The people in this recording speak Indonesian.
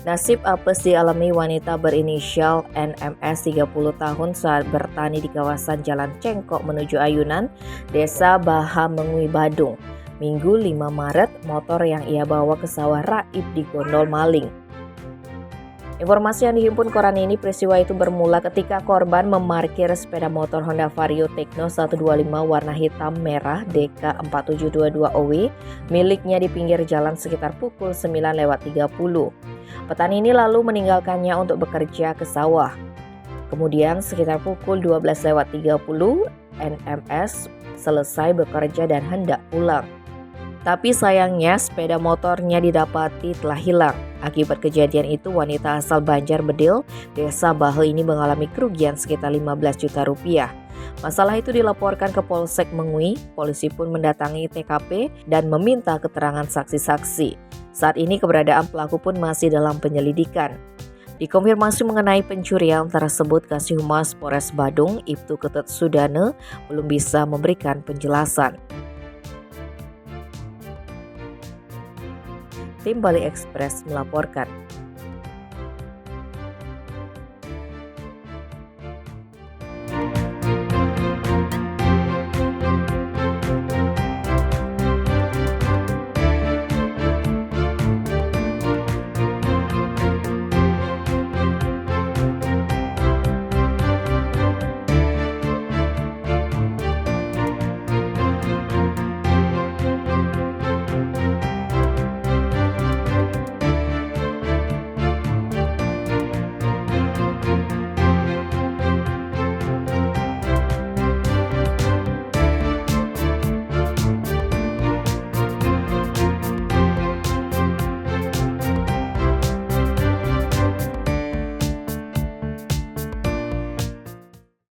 Nasib apes dialami wanita berinisial NMS 30 tahun saat bertani di kawasan Jalan Cengkok menuju Ayunan, Desa Bahamengui, Badung. Minggu 5 Maret, motor yang ia bawa ke sawah raib digondol maling. Informasi yang dihimpun koran ini, peristiwa itu bermula ketika korban memarkir sepeda motor Honda Vario Tekno 125 warna hitam merah DK4722OW miliknya di pinggir jalan sekitar pukul 9.30. Petani ini lalu meninggalkannya untuk bekerja ke sawah. Kemudian sekitar pukul 12.30 NMS selesai bekerja dan hendak pulang. Tapi sayangnya sepeda motornya didapati telah hilang. Akibat kejadian itu, wanita asal Banjarbedil, Desa Bahe ini mengalami kerugian sekitar 15 juta rupiah. Masalah itu dilaporkan ke Polsek Mengui. Polisi pun mendatangi TKP dan meminta keterangan saksi-saksi. Saat ini keberadaan pelaku pun masih dalam penyelidikan. Dikonfirmasi mengenai pencurian tersebut, Kasih Humas Polres Badung, Ibtu Ketut Sudane, belum bisa memberikan penjelasan. Tim Bali Express melaporkan.